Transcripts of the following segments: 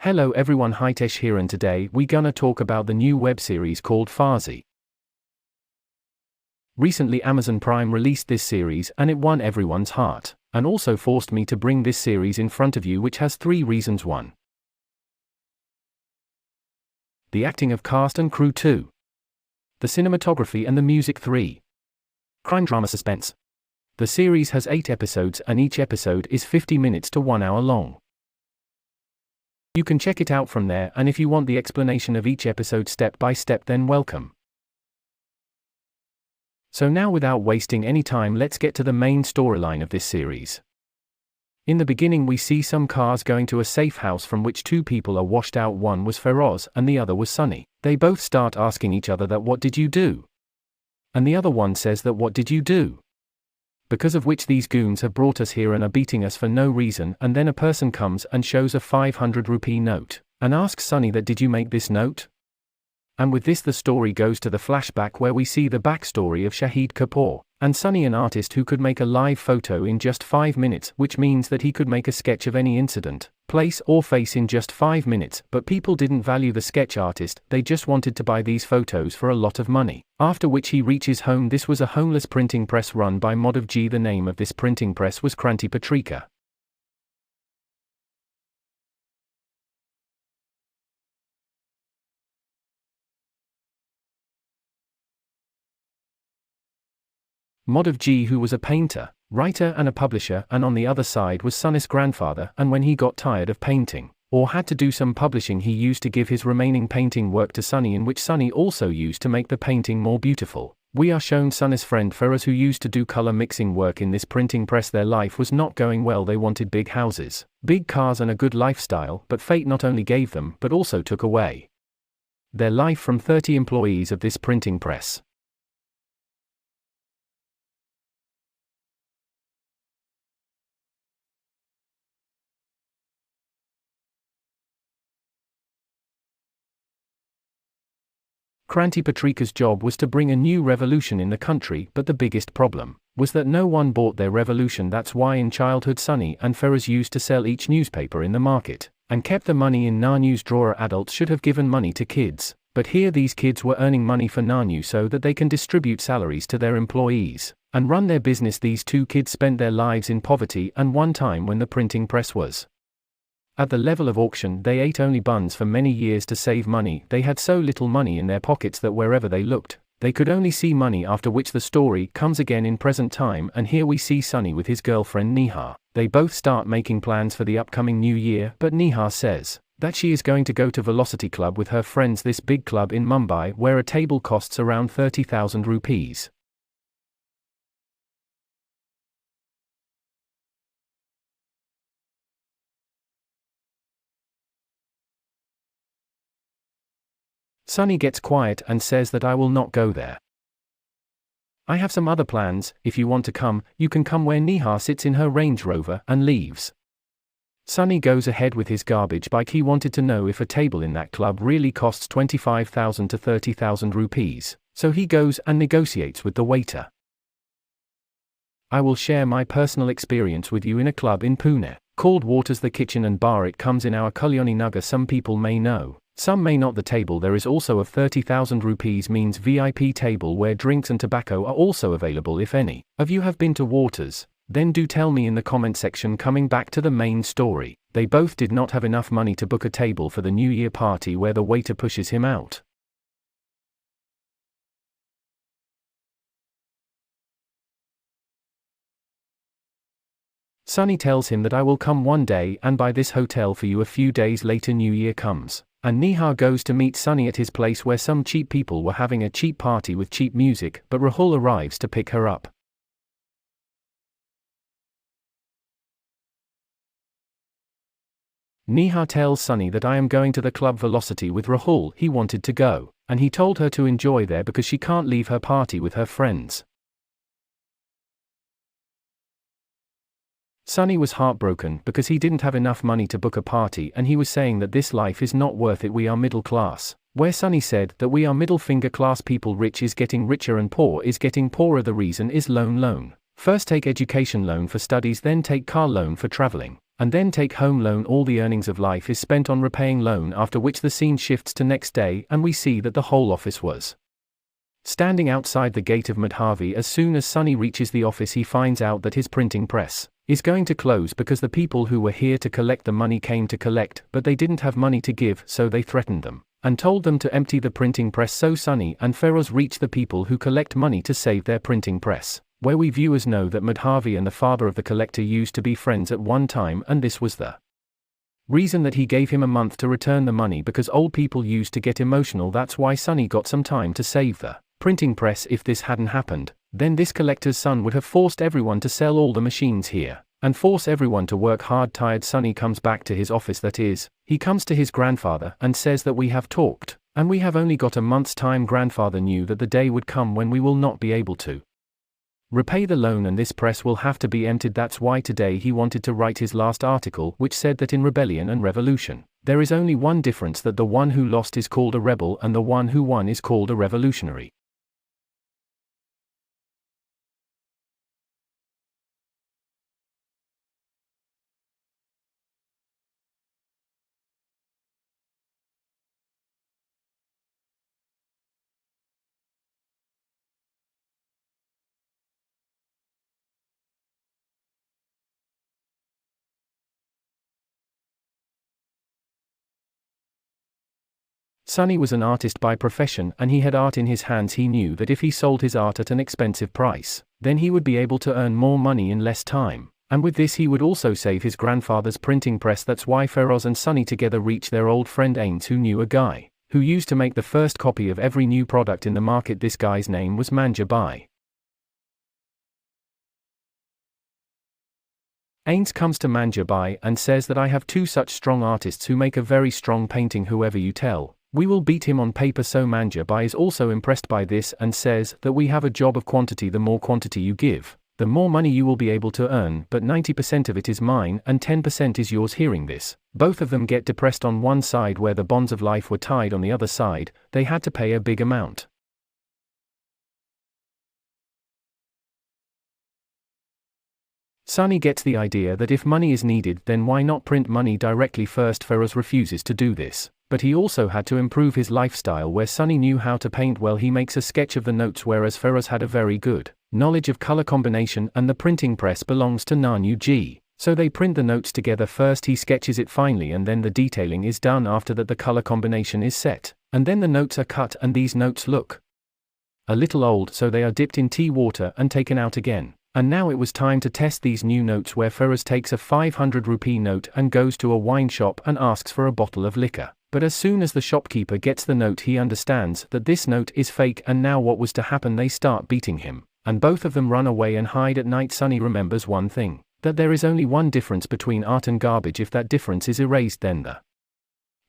Hello everyone, Hitesh here, and today we gonna talk about the new web series called Farzi. Recently Amazon Prime released this series and it won everyone's heart, and also forced me to bring this series in front of you, which has 3 reasons. 1. The acting of cast and crew. 2. The cinematography and the music. 3. Crime drama suspense. The series has 8 episodes and each episode is 50 minutes to 1 hour long. You can check it out from there, and if you want the explanation of each episode step by step, then welcome. So now, without wasting any time, let's get to the main storyline of this series. In the beginning we see some cars going to a safe house from which 2 people are washed out. One was Farzi and the other was Sunny. They both start asking each other that what did you do? And the other one says that what did you do? Because of which these goons have brought us here and are beating us for no reason, and then a person comes and shows a 500 rupee note, and asks Sunny that did you make this note? And with this the story goes to the flashback where we see the backstory of Shahid Kapoor, and Sunny, an artist who could make a live photo in just 5 minutes, which means that he could make a sketch of any incident, place or face in just 5 minutes, but people didn't value the sketch artist, they just wanted to buy these photos for a lot of money. After which he reaches home. This was a homeless printing press run by Madhav Ji. The name of this printing press was Kranti Patrika. Madhav Ji, who was a painter, writer and a publisher, and on the other side was Sunny's grandfather, and when he got tired of painting, or had to do some publishing, he used to give his remaining painting work to Sunny, in which Sunny also used to make the painting more beautiful. We are shown Sunny's friend Farzi, who used to do color mixing work in this printing press. Their life was not going well. They wanted big houses, big cars and a good lifestyle, but fate not only gave them, but also took away their life from 30 employees of this printing press. Kranti Patrika's job was to bring a new revolution in the country, but the biggest problem was that no one bought their revolution. That's why in childhood Sunny and Farzi used to sell each newspaper in the market, and kept the money in Nanu's drawer. Adults should have given money to kids, but here these kids were earning money for Nanu so that they can distribute salaries to their employees, and run their business. These 2 kids spent their lives in poverty, and one time when the printing press was at the level of auction, they ate only buns for many years to save money. They had so little money in their pockets that wherever they looked, they could only see money. After which the story comes again in present time, and here we see Sunny with his girlfriend Neha. They both start making plans for the upcoming new year, but Neha says that she is going to go to Velocity Club with her friends, this big club in Mumbai where a table costs around 30,000 rupees. Sunny gets quiet and says that I will not go there. I have some other plans. If you want to come, you can come. Where Neha sits in her Range Rover and leaves. Sunny goes ahead with his garbage bike. He wanted to know if a table in that club really costs 25,000 to 30,000 rupees, so he goes and negotiates with the waiter. I will share my personal experience with you in a club in Pune called Waters the Kitchen and Bar. It comes in our Kalyani Nagar. Some people may know, some may not. The table there is also of 30,000 rupees means VIP table where drinks and tobacco are also available. If any of you have been to Waters, then do tell me in the comment section. Coming back to the main story, they both did not have enough money to book a table for the New Year party where the waiter pushes him out. Sunny tells him that I will come one day and buy this hotel for you. A few days later New Year comes, and Neha goes to meet Sunny at his place where some cheap people were having a cheap party with cheap music, but Rahul arrives to pick her up. Neha tells Sunny that I am going to the club Velocity with Rahul. He wanted to go, and he told her to enjoy there because she can't leave her party with her friends. Sunny was heartbroken because he didn't have enough money to book a party, and he was saying that this life is not worth it. We are middle class. Where Sunny said that we are middle finger class people. Rich is getting richer and poor is getting poorer. The reason is loan. First take education loan for studies, then take car loan for traveling. and then take home loan. All the earnings of life is spent on repaying loan, after which the scene shifts to next day and we see that the whole office was standing outside the gate of Madhavi. As soon as Sunny reaches the office, he finds out that his printing press is going to close because the people who were here to collect the money came to collect, but they didn't have money to give, so they threatened them and told them to empty the printing press. So Sunny and Feroz reach the people who collect money to save their printing press, where we viewers know that Madhavi and the father of the collector used to be friends at one time, and this was the reason that he gave him a month to return the money, because old people used to get emotional. That's why Sunny got some time to save the printing press. If this hadn't happened, then this collector's son would have forced everyone to sell all the machines here and force everyone to work hard. Tired, Sunny comes back to his office, that is, he comes to his grandfather and says that we have talked, and we have only got a month's time. Grandfather knew that the day would come when we will not be able to repay the loan and this press will have to be emptied. That's why today he wanted to write his last article, which said that in rebellion and revolution, there is only one difference, that the one who lost is called a rebel and the one who won is called a revolutionary. Sunny was an artist by profession and he had art in his hands. He knew that if he sold his art at an expensive price, then he would be able to earn more money in less time, and with this he would also save his grandfather's printing press. That's why Feroz and Sunny together reach their old friend Ains, who knew a guy who used to make the first copy of every new product in the market. This guy's name was Manja Bai. Ains comes to Manja Bai and says that I have two such strong artists who make a very strong painting. Whoever you tell, we will beat him on paper. So Manja Bai is also impressed by this and says that we have a job of quantity. The more quantity you give, the more money you will be able to earn, but 90% of it is mine and 10% is yours. Hearing this, both of them get depressed. On one side, where the bonds of life were tied, on the other side, they had to pay a big amount. Sunny gets the idea that if money is needed, then why not print money directly first. Feroz refuses to do this, but he also had to improve his lifestyle. Where Sunny knew how to paint well, he makes a sketch of the notes, whereas Feroz had a very good knowledge of color combination and the printing press belongs to Nanu G. So they print the notes together. First he sketches it finely and then the detailing is done. After that the color combination is set, and then the notes are cut, and these notes look a little old, so they are dipped in tea water and taken out again. And now it was time to test these new notes, where Feroz takes a 500 rupee note and goes to a wine shop and asks for a bottle of liquor. But as soon as the shopkeeper gets the note, he understands that this note is fake, and now what was to happen? They start beating him, and both of them run away and hide at night. Sunny remembers one thing, that there is only one difference between art and garbage. If that difference is erased, then the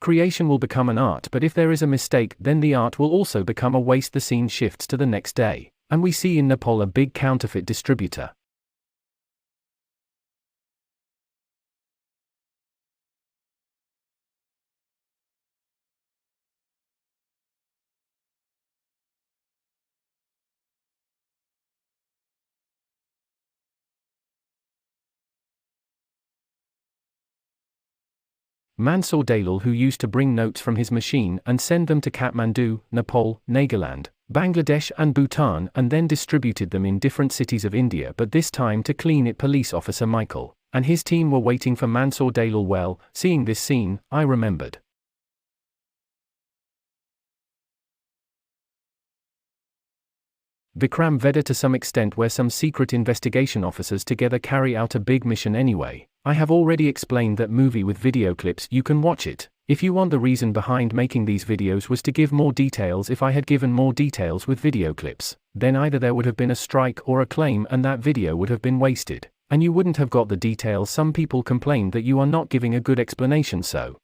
creation will become an art, but if there is a mistake, then the art will also become a waste. The scene shifts to the next day, and we see in Nepal a big counterfeit distributor. Mansoor Dalal, who used to bring notes from his machine and send them to Kathmandu, Nepal, Nagaland, Bangladesh and Bhutan, and then distributed them in different cities of India. But this time to clean it, police officer Michael and his team were waiting for Mansoor Dalal. Well, seeing this scene, I remembered Vikram Vedha to some extent, where some secret investigation officers together carry out a big mission. Anyway, I have already explained that movie with video clips. You can watch it if you want. The reason behind making these videos was to give more details. If I had given more details with video clips, then either there would have been a strike or a claim and that video would have been wasted, and you wouldn't have got the details. Some people complained that you are not giving a good explanation. So,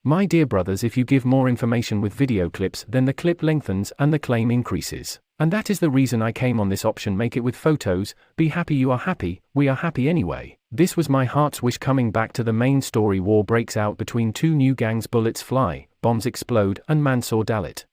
my dear brothers, if you give more information with video clips, then the clip lengthens and the claim increases. And that is the reason I came on this option. Make it with photos. Be happy, you are happy, we are happy. Anyway, this was my heart's wish. Coming back to the main story, war breaks out between two new gangs. Bullets fly, bombs explode, and Mansoor Dalit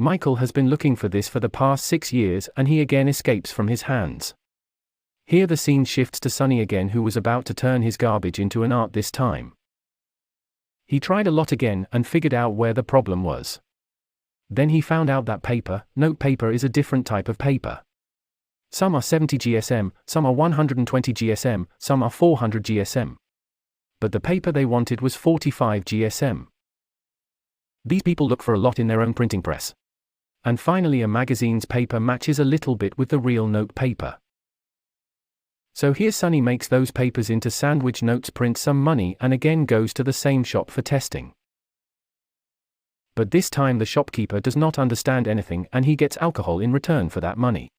Michael has been looking for this for the past 6 years and he again escapes from his hands. Here the scene shifts to Sonny again, who was about to turn his garbage into an art this time. He tried a lot again and figured out where the problem was. Then he found out that note paper is a different type of paper. Some are 70 GSM, some are 120 GSM, some are 400 GSM. But the paper they wanted was 45 GSM. These people look for a lot in their own printing press. And finally a magazine's paper matches a little bit with the real note paper. So here Sonny makes those papers into sandwich notes, prints some money and again goes to the same shop for testing. But this time the shopkeeper does not understand anything and he gets alcohol in return for that money.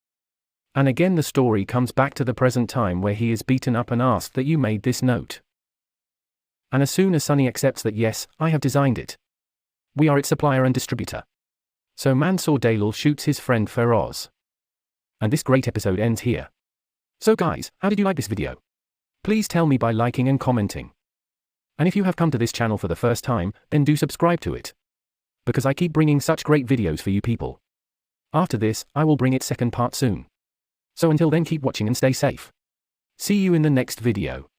And again the story comes back to the present time where he is beaten up and asked that you made this note. And as soon as Sonny accepts that yes, I have designed it. We are its supplier and distributor. So Mansoor Dalal shoots his friend Feroz. And this great episode ends here. So guys, how did you like this video? Please tell me by liking and commenting. And if you have come to this channel for the first time, then do subscribe to it. Because I keep bringing such great videos for you people. After this, I will bring its second part soon. So until then, keep watching and stay safe. See you in the next video.